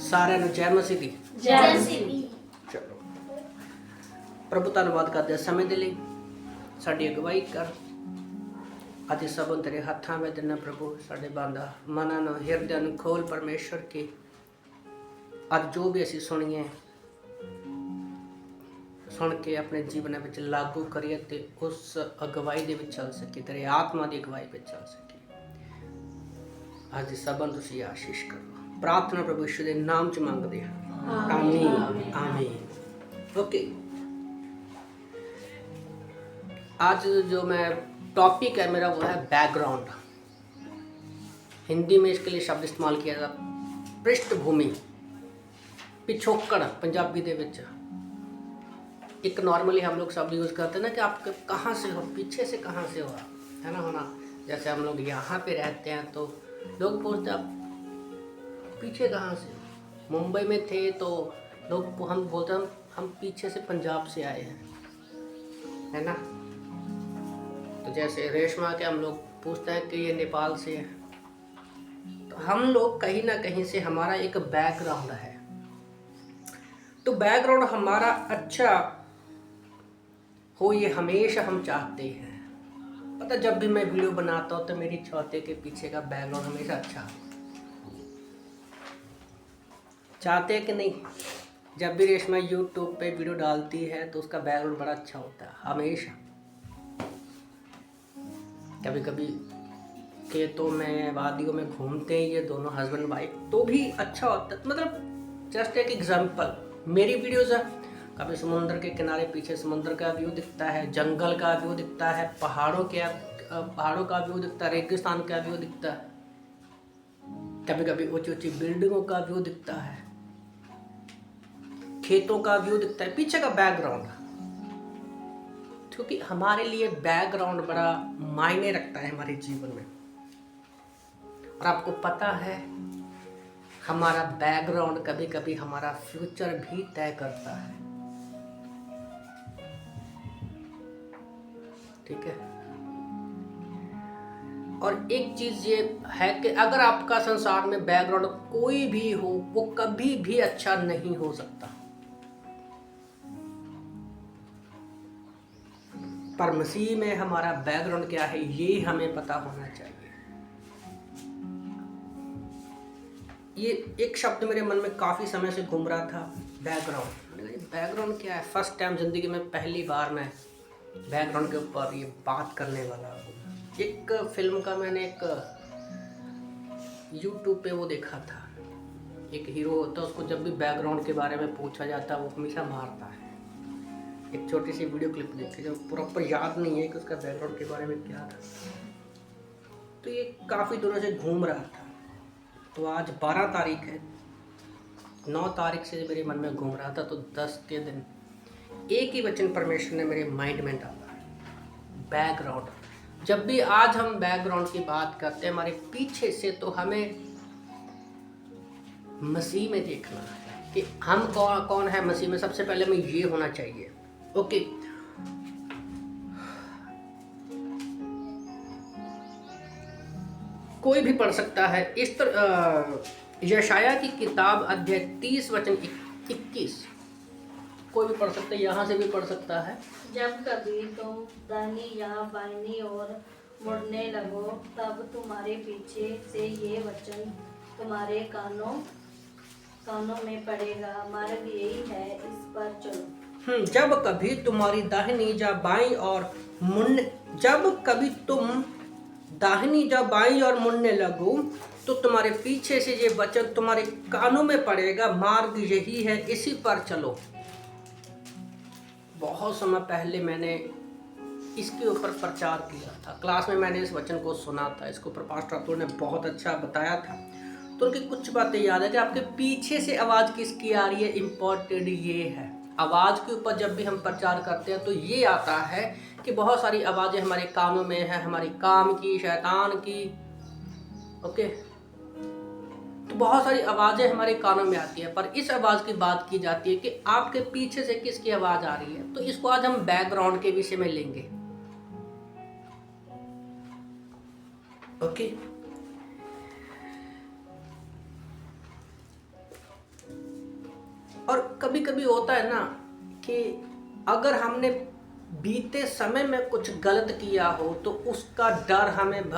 ਸਾਰਿਆਂ ਨੂੰ ਜੈ ਮਸੀਹ ਦੀ। ਜੈ ਮਸੀਹ ਦੀ। ਚਲੋ ਪ੍ਰਭੂ ਧੰਨਵਾਦ ਕਰਦੇ ਹਾਂ ਸਮੇਂ ਦੇ ਲਈ, ਸਾਡੀ ਅਗਵਾਈ ਕਰ। ਅੱਜ ਸਭਨ ਤੇਰੇ ਹੱਥਾਂ ਵਿੱਚ ਦਿੰਦਾ ਪ੍ਰਭੂ, ਸਾਡੇ ਬੰਦਾ ਮਨਾਂ ਨੂੰ ਹਿਰਦਿਆਂ ਨੂੰ ਖੋਲ ਪਰਮੇਸ਼ਵਰ ਕੀ। ਅੱਜ ਜੋ ਵੀ ਅਸੀਂ ਸੁਣੀਏ ਸੁਣ ਕੇ ਆਪਣੇ ਜੀਵਨ ਵਿੱਚ ਲਾਗੂ ਕਰੀਏ ਤੇ ਉਸ ਅਗਵਾਈ ਦੇ ਵਿੱਚ ਚੱਲ ਸਕੀਏ, ਤੇਰੇ ਆਤਮਾ ਦੀ ਅਗਵਾਈ ਵਿੱਚ ਚੱਲ ਸਕੀਏ। ਅੱਜ ਸਭਨ ਤੁਸੀਂ ਆਸ਼ੀਸ਼ ਕਰੋ। ਪ੍ਰਾर्थना प्रभु यीशु के नाम च मांगते हैं, आमीन आमीन। ओके, आज जो मैं टॉपिक है मेरा वो है बैकग्राउंड। हिंदी में इसके लिए शब्द इस्तेमाल किया था पृष्ठभूमि, पिछोकड़ पंजाबी दे विच। एक नॉर्मली हम लोग शब्द यूज़ करते हैं ना कि आप कहाँ से हो, पीछे से कहाँ से हो, है ना होना। जैसे हम लोग यहाँ पे रहते हैं तो लोग पूछते आप पीछे कहाँ से हो। मुंबई में थे तो लोग हम बोलते हैं हम पीछे से पंजाब से आए हैं, है ना। तो जैसे रेशमा के हम लोग पूछते हैं कि ये नेपाल से है। तो हम लोग कहीं ना कहीं से हमारा एक बैकग्राउंड है। तो बैकग्राउंड हमारा अच्छा हो ये हमेशा हम चाहते हैं। पता जब भी मैं वीडियो बनाता हूँ तो मेरी इच्छा होती है कि पीछे का बैकग्राउंड हमेशा अच्छा हो। चाहते हैं कि नहीं। जब भी रेशमा यूट्यूब पे वीडियो डालती है तो उसका बैकग्राउंड बड़ा अच्छा होता है हमेशा। कभी कभी खेतों में वादियों में घूमते हैं ये दोनों हस्बैंड वाइफ तो भी अच्छा होता है। मतलब जस्ट एक एग्जांपल, मेरी वीडियोज़ है, कभी समुद्र के किनारे पीछे समुद्र का व्यू दिखता है, जंगल का व्यू दिखता है, पहाड़ों का व्यू दिखता है, रेगिस्तान का व्यू दिखता है, कभी कभी ऊंची ऊंची बिल्डिंगों का व्यू दिखता है, खेतों का व्यू दिखता है, पीछे का बैकग्राउंड। क्योंकि हमारे लिए बैकग्राउंड बड़ा मायने रखता है हमारे जीवन में। और आपको पता है हमारा बैकग्राउंड कभी कभी हमारा फ्यूचर भी तय करता है, ठीक है। और एक चीज ये है कि अगर आपका संसार में बैकग्राउंड कोई भी हो वो कभी भी अच्छा नहीं हो सकता। पर मसीह में हमारा बैकग्राउंड क्या है ये हमें पता होना चाहिए। ये एक शब्द मेरे मन में काफ़ी समय से घूम रहा था, बैकग्राउंड। बैकग्राउंड क्या है? फर्स्ट टाइम ज़िंदगी में पहली बार मैं बैकग्राउंड के ऊपर ये बात करने वाला हूँ। एक फिल्म का मैंने एक यूट्यूब पे वो देखा था। एक हीरो होता है, उसको जब भी बैकग्राउंड के बारे में पूछा जाता है वो हमेशा मारता है। एक छोटी सी वीडियो क्लिप देखी जो प्रॉपर याद नहीं है कि उसका बैकग्राउंड के बारे में क्या था। तो ये काफ़ी दिनों से घूम रहा था। तो आज 12 तारीख है, 9 तारीख से मेरे मन में घूम रहा था। तो 10 के दिन एक ही वचन परमेश्वर ने मेरे माइंड में डाला, बैकग्राउंड। जब भी आज हम बैकग्राउंड की बात करते हैं हमारे पीछे से, तो हमें मसीह में देखना है कि हम कौन है मसीह में। सबसे पहले हमें ये होना चाहिए। ओके, कोई भी पढ़ सकता है इस यशाया की किताब अध्याय 30 वचन 21, कोई भी पढ़ सकता है, यहाँ से भी पढ़ सकता है। जब कभी तुम दाहिनी या बाईं ओर मुड़ने लगो तब तुम्हारे पीछे से ये वचन तुम्हारे कानों में पड़ेगा, मार्ग यही है, इस पर चलो। जब कभी तुम्हारी दाहिनी या बाईं और मुड़ने, जब कभी तुम दाहिनी या बाईं और मुड़ने लगो तो तुम्हारे पीछे से ये वचन तुम्हारे कानों में पड़ेगा, मार्ग यही है, इसी पर चलो। बहुत समय पहले मैंने इसके ऊपर प्रचार किया था, क्लास में मैंने इस वचन को सुना था। इसके ऊपर पास्टर अतुल ने बहुत अच्छा बताया था। तो उनकी कुछ बातें याद है कि आपके पीछे से आवाज़ किसकी आ रही है, इम्पोर्टेंट ये है। आवाज़ के ऊपर जब भी हम प्रचार करते हैं तो ये आता है कि बहुत सारी आवाज़ें हमारे कानों में है, हमारी काम की, शैतान की, ओके। तो बहुत सारी आवाज़ें हमारे कानों में आती है, पर इस आवाज़ की बात की जाती है कि आपके पीछे से किसकी आवाज़ आ रही है। तो इसको आज हम बैकग्राउंड के विषय में लेंगे, ओके। और कभी कभी होता है ना कि अगर हमने बीते समय में कुछ गलत किया हो तो उसका डर हमें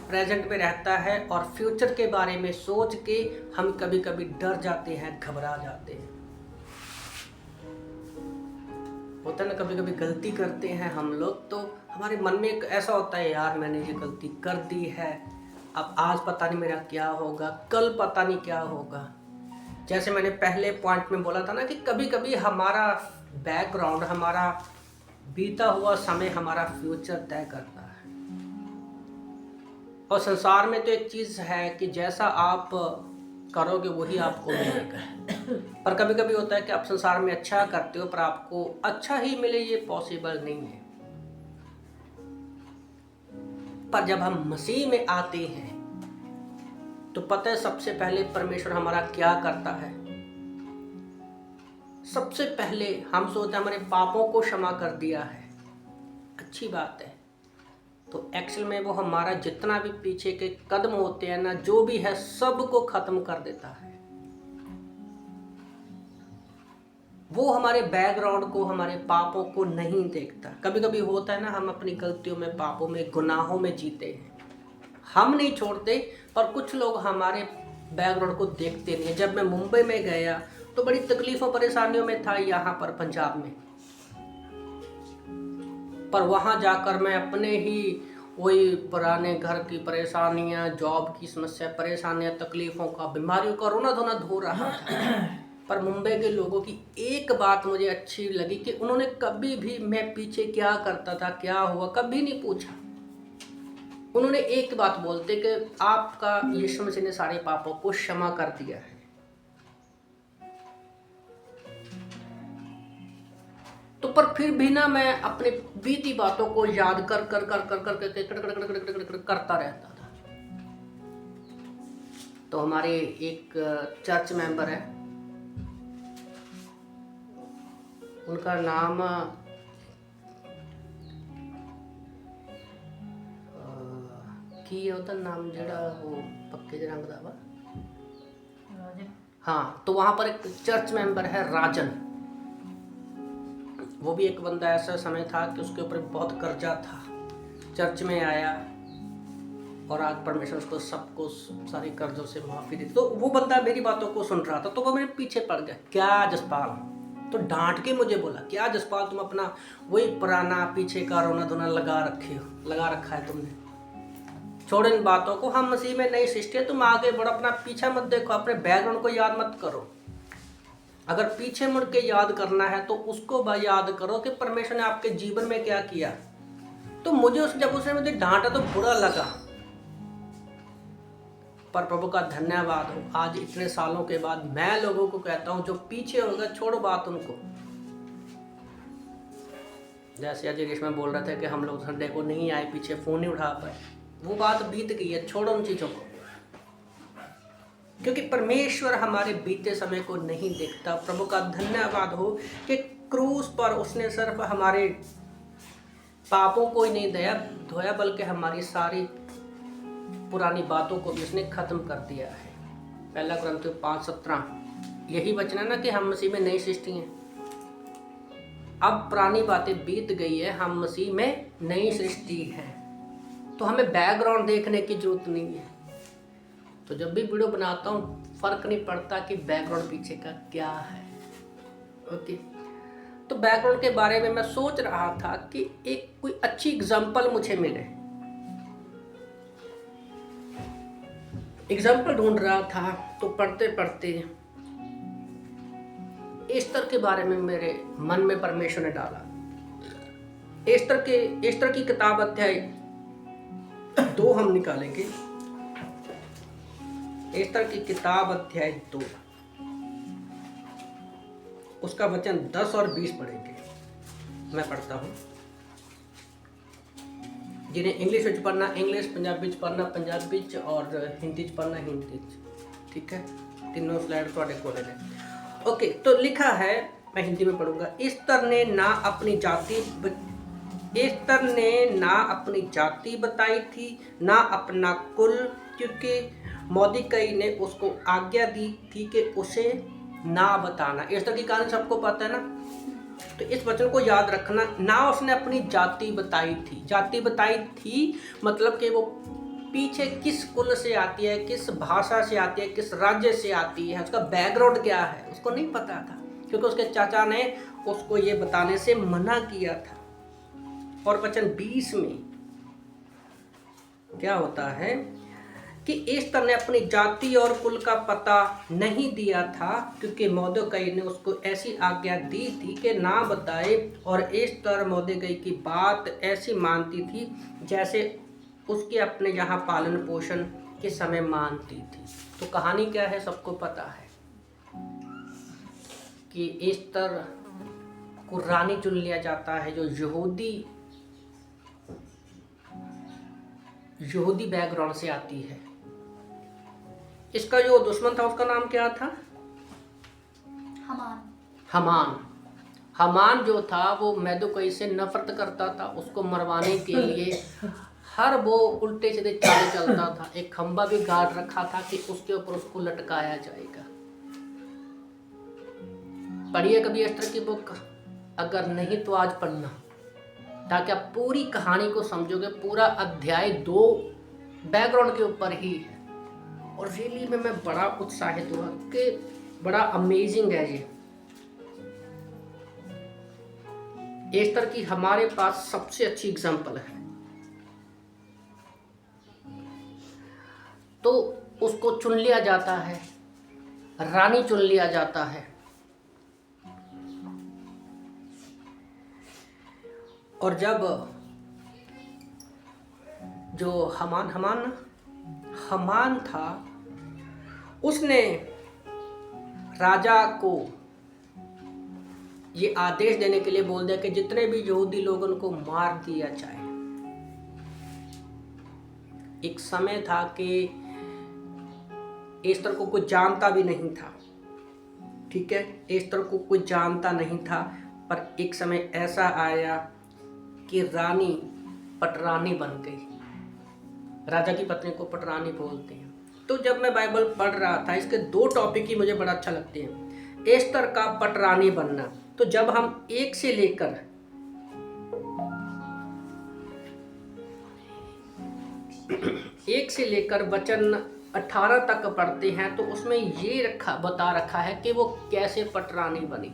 प्रेजेंट में रहता है, और फ्यूचर के बारे में सोच के हम कभी कभी डर जाते हैं, घबरा जाते हैं। होता है ना, कभी कभी गलती करते हैं हम लोग तो हमारे मन में एक ऐसा होता है, यार मैंने ये गलती कर दी है, अब आज पता नहीं मेरा क्या होगा, कल पता नहीं क्या होगा। जैसे मैंने पहले पॉइंट में बोला था ना कि कभी कभी हमारा बैकग्राउंड, हमारा बीता हुआ समय हमारा फ्यूचर तय करता है। और संसार में तो एक चीज़ है कि जैसा आप करोगे वही आपको मिलेगा। पर कभी कभी होता है कि आप संसार में अच्छा करते हो पर आपको अच्छा ही मिले, ये पॉसिबल नहीं है। पर जब हम मसीह में आते हैं तो पता है सबसे पहले परमेश्वर हमारा क्या करता है। सबसे पहले हम सोचते हैं हमारे पापों को क्षमा कर दिया है, अच्छी बात है। तो एक्चुअल में वो हमारा जितना भी पीछे के कदम होते हैं ना, जो भी है सब को खत्म कर देता है। वो हमारे बैकग्राउंड को, हमारे पापों को नहीं देखता। कभी कभी होता है ना, हम अपनी गलतियों में, पापों में, गुनाहों में जीते हैं, हम नहीं छोड़ते, पर कुछ लोग हमारे बैकग्राउंड को देखते नहीं है। जब मैं मुंबई में गया तो बड़ी तकलीफों परेशानियों में था, यहाँ पर पंजाब में, पर वहाँ जाकर मैं अपने ही वही पुराने घर की परेशानियाँ, जॉब की समस्या, परेशानियाँ, तकलीफ़ों का, बीमारियों का रोना धोना धो रहा था। पर मुंबई के लोगों की एक बात मुझे अच्छी लगी कि उन्होंने कभी भी मैं पीछे क्या करता था, क्या हुआ, कभी नहीं पूछा। उन्होंने एक बात बोलते कि आपका यीशु मसीह ने सारे पापों को क्षमा कर दिया है। तो पर फिर भी ना मैं अपने बीती बातों को याद कर करता रहता था। तो हमारे एक चर्च मेंबर है, उनका नाम की होता नाम जड़ा वो पक्के रंग दा वा, हाँ। तो वहाँ पर एक चर्च मेंबर है राजन। वो भी एक बंदा ऐसा समय था कि उसके ऊपर बहुत कर्जा था। चर्च में आया और आज परमेश्वर उसको सबको सारे कर्जों से माफ़ी दी। तो वो बंदा मेरी बातों को सुन रहा था, तो वो मेरे पीछे पड़ गया, क्या जसपाल, तो डांट के मुझे बोला, क्या जसपाल तुम अपना वही पुराना पीछे का रोना धोना लगा रखा है तुमने, छोड़ इन बातों को, हम मसीह में नई सृष्टि है, तुम आगे बढ़ो, अपना पीछा मत देखो, अपने बैकग्राउंड को याद मत करो। अगर पीछे मुड़ के याद करना है तो उसको याद करो कि परमेश्वर ने आपके जीवन में क्या किया। तो मुझे जब उसने मुझे डांटा तो बुरा लगा, पर प्रभु का धन्यवाद हो, आज इतने सालों के बाद मैं लोगों को कहता हूँ जो पीछे होगा छोड़ो बात उनको। जैसे अजय रेशमा बोल रहा था कि हम लोग संडे को नहीं आए, पीछे फोन नहीं उठा पाए, वो बात बीत गई है, छोड़ो उन चीज़ों को, क्योंकि परमेश्वर हमारे बीते समय को नहीं देखता। प्रभु का धन्यवाद हो कि क्रूस पर उसने सिर्फ हमारे पापों को ही नहीं धोया बल्कि हमारी सारी पुरानी बातों को भी उसने खत्म कर दिया है। पहला कुरिन्थियों 5:17 यही वचन है ना कि हम मसीह में नई सृष्टि हैं। अब पुरानी बातें बीत गई है, हम मसीह में नई सृष्टि है। तो हमें बैकग्राउंड देखने की जरूरत नहीं है। तो जब भी वीडियो बनाता हूँ फर्क नहीं पड़ता कि बैकग्राउंड पीछे का क्या है। ओके, तो बैकग्राउंड के बारे में मैं सोच रहा था कि एक कोई अच्छी एग्जांपल मुझे मिले। एग्जांपल ढूंढ रहा था तो पढ़ते पढ़ते एस्तर के बारे में मेरे मन में परमेश्वर ने डाला। एस्तर की किताब अध्याय 2 हम निकालेंगे। एस्तर की किताब अध्याय 2 उसका वचन 10 और 20 पढ़ेंगे। मैं पढ़ता हूँ, जिन्हें इंग्लिश में पढ़ना इंग्लिश, पंजाबी में पढ़ना पंजाबी और हिंदी में पढ़ना हिंदी। ठीक है, तीनों स्लाइड थोड़े कोले ने। ओके, तो लिखा है, मैं हिंदी में पढ़ूंगा। एस्तर ने ना अपनी जाति बताई थी, ना अपना कुल, क्योंकि मोर्देखाई ने उसको आज्ञा दी थी कि उसे ना बताना। एस्तर की कहानी सबको पता है ना, तो इस वचन को याद रखना। ना उसने अपनी जाति बताई थी। जाति बताई थी मतलब कि वो पीछे किस कुल से आती है, किस भाषा से आती है, किस राज्य से आती है, उसका बैकग्राउंड क्या है, उसको नहीं पता था, क्योंकि उसके चाचा ने उसको ये बताने से मना किया था। और वचन 20 में क्या होता है कि एस्तर ने अपनी जाति और कुल का पता नहीं दिया था, क्योंकि मर्दोखी ने उसको ऐसी आज्ञा दी थी कि ना बताए। और एस्तर मर्दोखी की बात ऐसी मानती थी जैसे उसके अपने यहाँ पालन पोषण के समय मानती थी। तो कहानी क्या है सबको पता है कि एस्तर को रानी चुन लिया जाता है, जो यहूदी बैकग्राउंड से आती है। इसका जो दुश्मन था उसका नाम क्या था? हमान जो था वो मर्दोखी से नफरत करता था। उसको मरवाने के लिए हर वो उल्टे सीधे चाले चलता था। एक खंबा भी गाड़ रखा था कि उसके ऊपर उसको लटकाया जाएगा। पढ़िए कभी एस्तर की बुक, अगर नहीं तो आज पढ़ना, ताकि आप पूरी कहानी को समझोगे। पूरा अध्याय 2 बैकग्राउंड के ऊपर ही है। और रियली में मैं बड़ा उत्साहित हुआ कि बड़ा अमेजिंग है ये। एस्तर की हमारे पास सबसे अच्छी एग्जाम्पल है। तो उसको चुन लिया जाता है, रानी चुन लिया जाता है। और जब जो हमान था, उसने राजा को ये आदेश देने के लिए बोल दिया कि जितने भी यहूदी लोगों को मार दिया जाए। एक समय था कि एस्तर को कोई जानता भी नहीं था, ठीक है, एस्तर को कोई जानता नहीं था। पर एक समय ऐसा आया कि रानी पटरानी बन गई। राजा की पत्नी को पटरानी बोलते हैं। तो जब मैं बाइबल पढ़ रहा था, इसके 2 टॉपिक ही मुझे बड़ा अच्छा लगते हैं। एस्तर का पटरानी बनना। तो जब हम 1 से लेकर वचन 18 तक पढ़ते हैं, तो उसमें ये बता रखा है कि वो कैसे पटरानी बनी,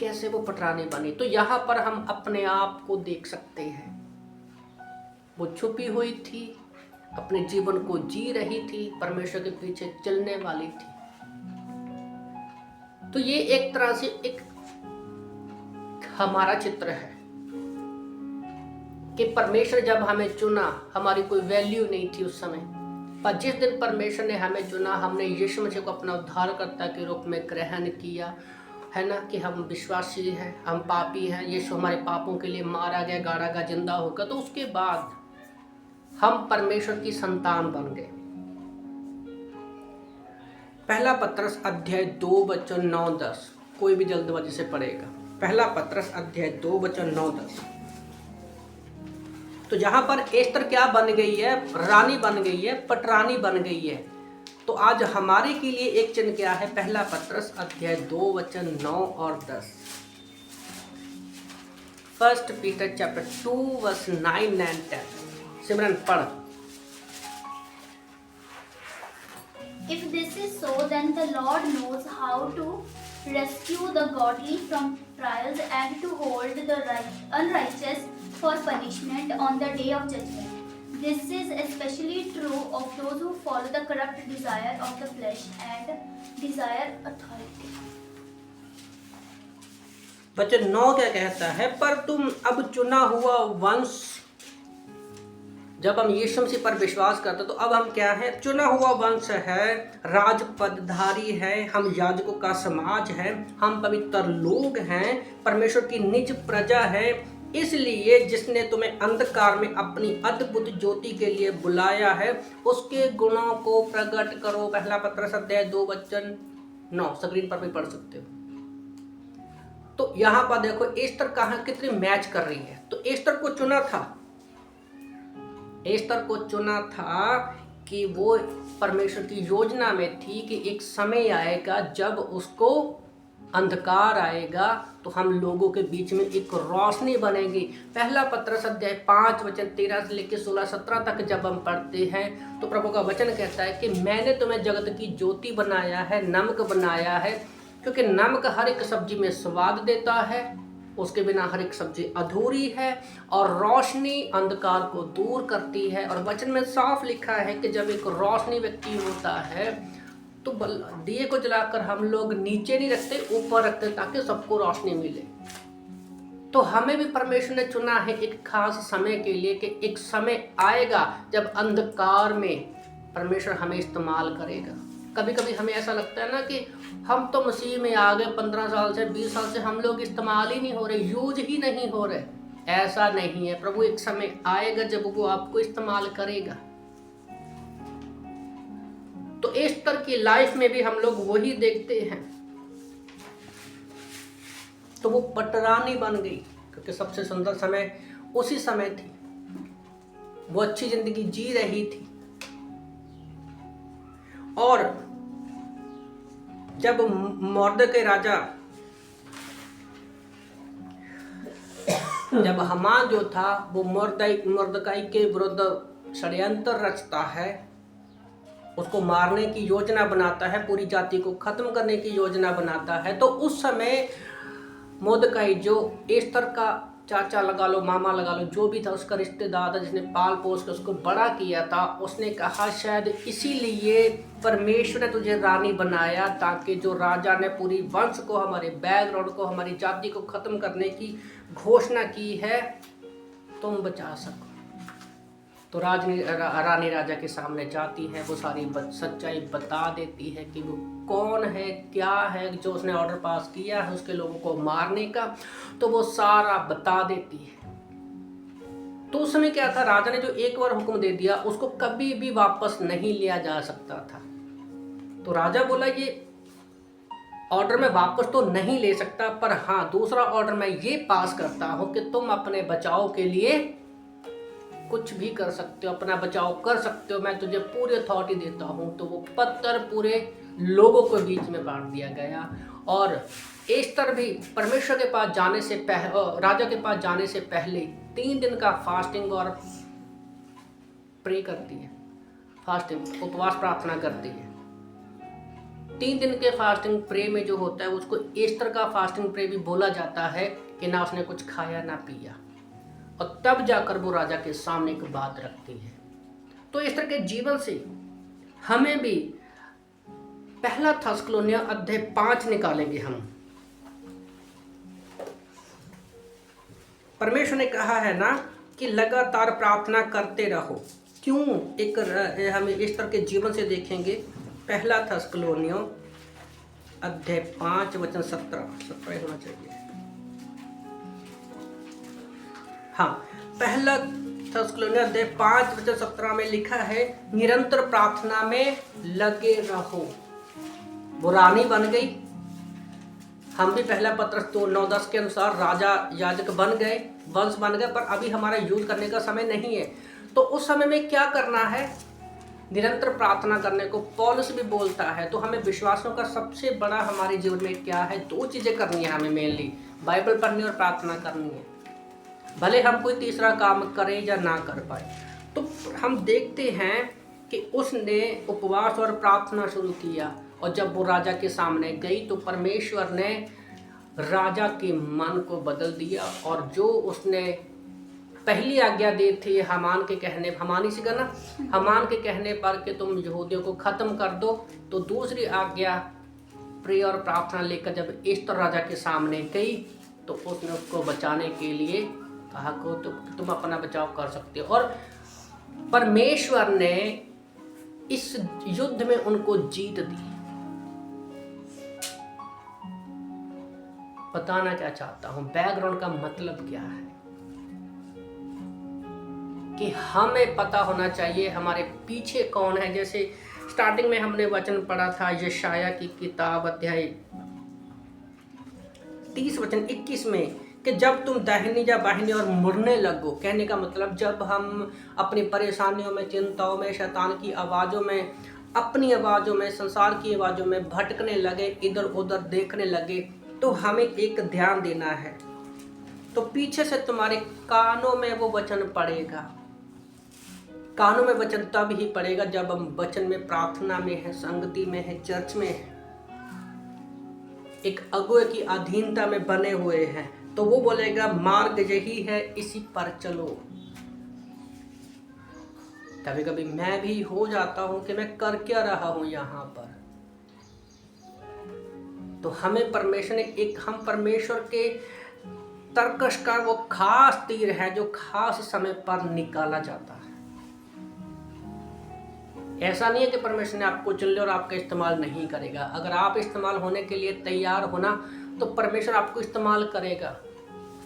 कैसे वो पटरानी बनी। तो यहाँ पर हम अपने आप को देख सकते हैं। वो छुपी हुई थी, अपने जीवन को जी रही थी, परमेश्वर के पीछे चलने वाली थी। तो ये एक तरह से एक हमारा चित्र है कि परमेश्वर जब हमें चुना, हमारी कोई वैल्यू नहीं थी उस समय, पर जिस दिन परमेश्वर ने हमें चुना, हमने यीशु मसीह को अपना उद्धारकर्ता के रूप में ग्रहण किया, है ना, कि हम विश्वासी हैं, हम पापी हैं, यीशु हमारे पापों के लिए मारा गया, गाड़ा गया, जिंदा होकर, तो उसके बाद हम परमेश्वर की संतान बन गए। पहला पत्रस अध्याय 2 वचन 9-10, कोई भी जल्दबाजी से पढ़ेगा। पहला पत्रस अध्याय 2 वचन 9-10। तो जहां पर एस्तर क्या बन गई है? रानी बन गई है, पटरानी बन गई है। तो आज हमारे के लिए एक चिन्ह क्या है? पहला पत्रस अध्याय 2 वचन 9 और 10। 1 पीटर चैप्टर 2 वर्स 9 and 10। सिमरन पढ़। If this is so, then the Lord knows how to rescue the godly from trials and to hold the unrighteous for punishment on the day of judgment. This is especially true of those who follow the corrupt desire of the flesh and desire authority. वचन 9 क्या कहता है? पर तुम अब चुना हुआ वंश, जब हम यीशु मसीह पर विश्वास करते तो अब हम क्या है? चुना हुआ वंश है, राज पदधारी है, हम याजकों का समाज है, हम पवित्र लोग हैं, परमेश्वर की निज प्रजा है। इसलिए जिसने तुम्हें अंधकार में अपनी अद्भुत ज्योति के लिए बुलाया है, उसके गुणों को प्रकट करो। पहला पत्रस अध्याय 2 वचन 9, स्क्रीन पर भी पढ़ सकते हो। तो यहाँ पर देखो एस्तर कहाँ कितनी मैच कर रही है। तो एस्तर को चुना था कि वो परमेश्वर की योजना में थी कि एक समय आएगा जब उसको अंधकार आएगा तो हम लोगों के बीच में एक रोशनी बनेगी। पहला पत्रस अध्याय 5 वचन 13 से लेकर 16-17 तक जब हम पढ़ते हैं तो प्रभु का वचन कहता है कि मैंने तुम्हें जगत की ज्योति बनाया है, नमक बनाया है, क्योंकि नमक हर एक सब्जी में स्वाद देता है, उसके बिना हर एक सब्जी अधूरी है, और रोशनी अंधकार को दूर करती है। और वचन में साफ लिखा है कि जब एक रोशनी व्यक्ति होता है तो दिए को जलाकर हम लोग नीचे नहीं रखते, ऊपर रखते ताकि सबको रोशनी मिले। तो हमें भी परमेश्वर ने चुना है एक खास समय के लिए कि एक समय आएगा जब अंधकार में परमेश्वर हमें इस्तेमाल करेगा। कभी कभी हमें ऐसा लगता है ना कि हम तो मसीह में आ गए, 15 साल से 20 साल से हम लोग इस्तेमाल ही नहीं हो रहे, यूज ही नहीं हो रहे। ऐसा नहीं है, प्रभु एक समय आएगा जब वो आपको इस्तेमाल करेगा। तो एस्तर की लाइफ में भी हम लोग वही देखते हैं। तो वो पटरानी बन गई क्योंकि सबसे सुंदर समय उसी समय थी, वो अच्छी जिंदगी जी रही थी। और जब मोर्दकै राजा, जब हामान जो था वो मोर्दकाई के विरुद्ध षड्यंत्र रचता है, उसको मारने की योजना बनाता है, पूरी जाति को खत्म करने की योजना बनाता है, तो उस समय मोर्दकाई जो एस्तर का चाचा लगा लो, मामा लगा लो, जो भी था उसका रिश्तेदार था, जिसने पाल पोस कर उसको बड़ा किया था, उसने कहा शायद इसीलिए परमेश्वर ने तुझे रानी बनाया ताकि जो राजा ने पूरी वंश को, हमारे बैकग्राउंड को, हमारी जाति को खत्म करने की घोषणा की है, तुम बचा सको। तो रानी राजा के सामने जाती है, वो सारी सच्चाई बता देती है कि वो कौन है, क्या है, जो उसने ऑर्डर पास किया है उसके लोगों को मारने का, तो वो सारा बता देती है। तो उस समय क्या था, राजा ने जो एक बार हुक्म दे दिया उसको कभी भी वापस नहीं लिया जा सकता था। तो राजा बोला ये ऑर्डर मैं वापस तो नहीं ले सकता, पर हाँ दूसरा ऑर्डर मैं ये पास करता हूँ कि तुम अपने बचाव के लिए कुछ भी कर सकते हो, अपना बचाव कर सकते हो, मैं तुझे पूरी अथॉरिटी देता हूँ। तो वो पत्थर पूरे लोगों के बीच में बांट दिया गया। और एस्तर भी परमेश्वर के पास जाने से राजा के पास जाने से पहले 3 दिन का फास्टिंग और प्रे करती है, फास्टिंग उपवास प्रार्थना करती है। 3 दिन के फास्टिंग प्रे में जो होता है उसको एस्तर का फास्टिंग प्रे भी बोला जाता है कि ना उसने कुछ खाया ना पिया, और तब जाकर वो राजा के सामने एक बात रखती है। तो एस्तर के जीवन से हमें भी पहला थेसलोनिया अध्याय 5 निकालेंगे हम। परमेश्वर ने कहा है ना कि लगातार प्रार्थना करते रहो। क्यों? एक हम एस्तर के जीवन से देखेंगे। पहला थेसलोनिया अध्याय 5 वचन 17 होना चाहिए। हाँ, पहला थेसलोनिया अध्याय 5 वचन 17 में लिखा है, निरंतर प्रार्थना में लगे रहो। वो रानी बन गई, हम भी पहला पत्रस 2:9-10 के अनुसार राजा याजक बन गए, वंश बन गए, पर अभी हमारा यूज करने का समय नहीं है। तो उस समय में क्या करना है? निरंतर प्रार्थना करने को पौलुस भी बोलता है। तो हमें विश्वासों का सबसे बड़ा हमारे जीवन में क्या है? 2 चीज़ें करनी है हमें मेनली, बाइबल पढ़नी और प्रार्थना करनी है, भले हम कोई तीसरा काम करें या ना कर पाए। तो हम देखते हैं कि उसने उपवास और प्रार्थना शुरू किया, और जब वो राजा के सामने गई तो परमेश्वर ने राजा के मन को बदल दिया, और जो उसने पहली आज्ञा दी थी हामान के कहने, हामान इसी का ना, हामान के कहने पर कि तुम यहूदियों को ख़त्म कर दो, तो दूसरी आज्ञा प्रे और प्रार्थना लेकर जब एस्तर राजा के सामने गई तो उसने उसको बचाने के लिए कहा को तो तुम अपना बचाव कर सकते हो। और परमेश्वर ने इस युद्ध में उनको जीत दी। बताना क्या चाहता हूं, बैकग्राउंड का मतलब क्या है कि हमें पता होना चाहिए हमारे पीछे कौन है। जैसे स्टार्टिंग में हमने वचन पढ़ा था यशाया की किताब अध्याय 30 वचन 21 में कि जब तुम दाहिनी या बाहिनी और मुड़ने लगो, कहने का मतलब जब हम अपनी परेशानियों में, चिंताओं में, शैतान की आवाज़ों में, अपनी आवाज़ों में, संसार की आवाज़ों में भटकने लगे, इधर उधर देखने लगे, तो हमें एक ध्यान देना है। तो पीछे से तुम्हारे कानों में वो वचन पड़ेगा। कानों में वचन तब ही पड़ेगा जब हम वचन में, प्रार्थना में है, संगति में है, चर्च में है, एक अगुए की अधीनता में बने हुए हैं। तो वो बोलेगा मार्ग यही है, इसी पर चलो। कभी कभी मैं भी हो जाता हूं कि मैं कर क्या रहा हूं यहाँ पर। तो हमें परमेश्वर ने हम परमेश्वर के तर्कश का वो खास तीर है जो खास समय पर निकाला जाता है। ऐसा नहीं है कि परमेश्वर ने आपको चुन लिया और आपका इस्तेमाल नहीं करेगा। अगर आप इस्तेमाल होने के लिए तैयार होना तो परमेश्वर आपको इस्तेमाल करेगा।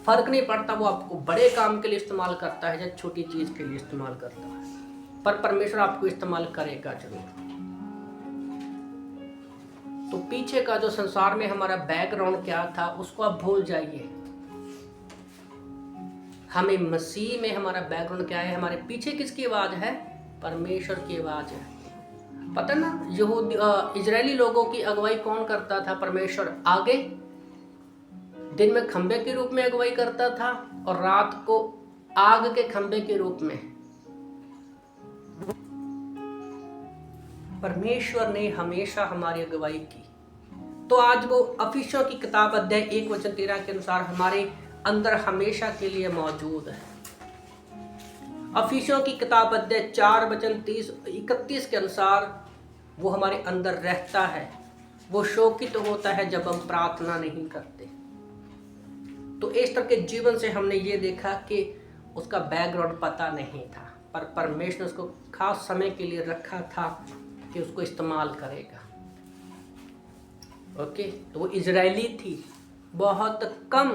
फर्क नहीं पड़ता वो आपको बड़े काम के लिए इस्तेमाल करता है या छोटी चीज के लिए इस्तेमाल करता है, पर परमेश्वर आपको इस्तेमाल करेगा जरूर। तो पीछे का जो संसार में हमारा बैकग्राउंड क्या था उसको आप भूल जाइए। हमें मसीह में हमारा बैकग्राउंड क्या है, हमारे पीछे किसकी आवाज है? परमेश्वर की आवाज है। पता ना इजरायली लोगों की अगुवाई कौन करता था? परमेश्वर। आगे दिन में खंबे के रूप में अगुवाई करता था और रात को आग के खंबे के रूप में। परमेश्वर ने हमेशा हमारी अगुवाई की। तो आज वो इफिसियों की किताब अध्याय 1:13 के अनुसार हमारे अंदर हमेशा के लिए मौजूद है। इफिसियों की किताब अध्याय 4:30-31 के अनुसार वो हमारे अंदर रहता है। वो शोकित होता है जब हम प्रार्थना नहीं करते। तो इस तरह के जीवन से हमने ये देखा कि उसका बैकग्राउंड पता नहीं था, पर परमेश्वर ने उसको खास समय के लिए रखा था कि उसको इस्तेमाल करेगा। ओके, तो वो इजरायली थी, बहुत कम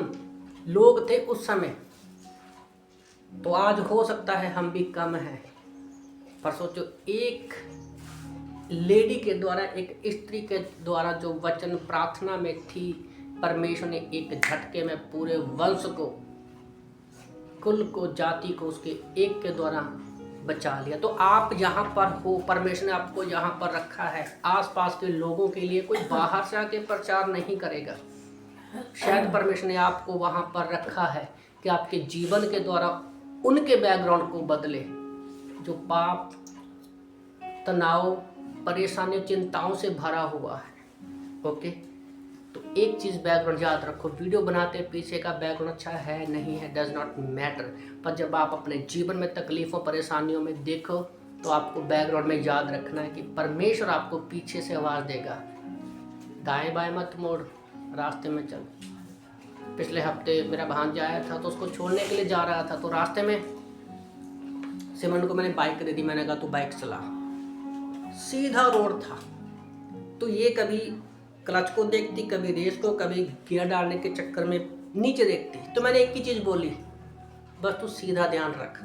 लोग थे उस समय। तो आज हो सकता है हम भी कम हैं, पर सोचो एक लेडी के द्वारा, एक स्त्री के द्वारा जो वचन प्रार्थना में थी, परमेश्वर ने एक झटके में पूरे वंश को, कुल को, जाति को उसके एक के द्वारा बचा लिया। तो आप यहाँ पर हो, परमेश्वर ने आपको यहाँ पर रखा है आसपास के लोगों के लिए। कोई बाहर से आके प्रचार नहीं करेगा। शायद परमेश्वर ने आपको वहाँ पर रखा है कि आपके जीवन के द्वारा उनके बैकग्राउंड को बदले जो पाप, तनाव, परेशानियों, चिंताओं से भरा हुआ है। ओके, तो एक चीज़ बैकग्राउंड याद रखो, वीडियो बनाते पीछे का बैकग्राउंड अच्छा है नहीं है, डज नॉट मैटर। पर जब आप अपने जीवन में तकलीफ़ों, परेशानियों में देखो तो आपको बैकग्राउंड में याद रखना है कि परमेश्वर आपको पीछे से आवाज़ देगा, दाएं बाएं मत मोड़, रास्ते में चल। पिछले हफ्ते मेरा भांजा आया था तो उसको छोड़ने के लिए जा रहा था, तो रास्ते में सिमन को मैंने बाइक दे दी। मैंने कहा तू बाइक चला, सीधा रोड था। तो ये कभी क्लच को देखती, कभी रेस को, कभी गियर डालने के चक्कर में नीचे देखती। तो मैंने एक ही चीज़ बोली, बस तू सीधा ध्यान रख।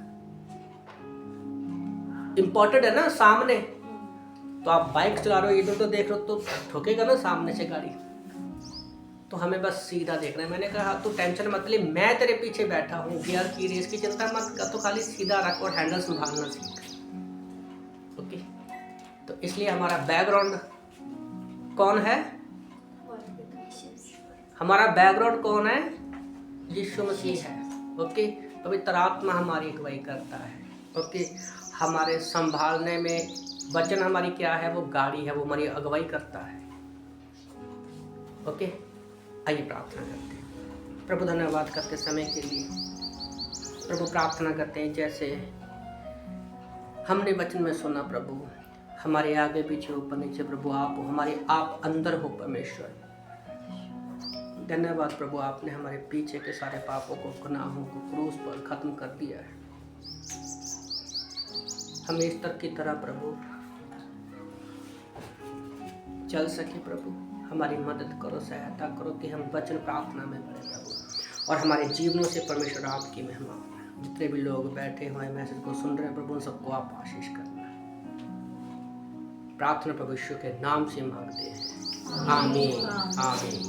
इम्पोर्टेंट है ना सामने, तो आप बाइक चला रहे हो, इधर तो देख रहे हो तो ठोकेगा ना सामने से गाड़ी। तो हमें बस सीधा देखना है। मैंने कहा तू टेंशन मत ले, मैं तेरे पीछे बैठा हूँ, गियर की रेस की चिंता मत कर, तो खाली सीधा रख और हैंडल संभालना सीख। ओके, तो इसलिए हमारा बैकग्राउंड कौन है? हमारा बैकग्राउंड कौन है? यीशु मसीह है। ओके, पवित्र आत्मा हमारी अगुवाई करता है। ओके, हमारे संभालने में वचन हमारी क्या है? वो गाड़ी है, वो हमारी अगुवाई करता है। ओके, आइए प्रार्थना करते हैं। प्रभु धन्यवाद करते समय के लिए। प्रभु प्रार्थना करते हैं जैसे हमने वचन में सुना, प्रभु हमारे आगे पीछे ऊपर नीचे प्रभु आप हो, हमारे आप अंदर हो परमेश्वर। धन्यवाद प्रभु, आपने हमारे पीछे के सारे पापों को, गुनाहों को क्रूस पर खत्म कर दिया है। हम इस तक की तरह प्रभु चल सके। प्रभु हमारी मदद करो, सहायता करो कि हम वचन प्रार्थना में बढ़े प्रभु, और हमारे जीवनों से परमेश्वर आपकी महिमा हो। जितने भी लोग बैठे हुए मैसेज को सुन रहे हैं प्रभु, उन सबको आप आशीष करना। प्रार्थना प्रभु यीशु के नाम से मांगते हैं, आमीन आमीन।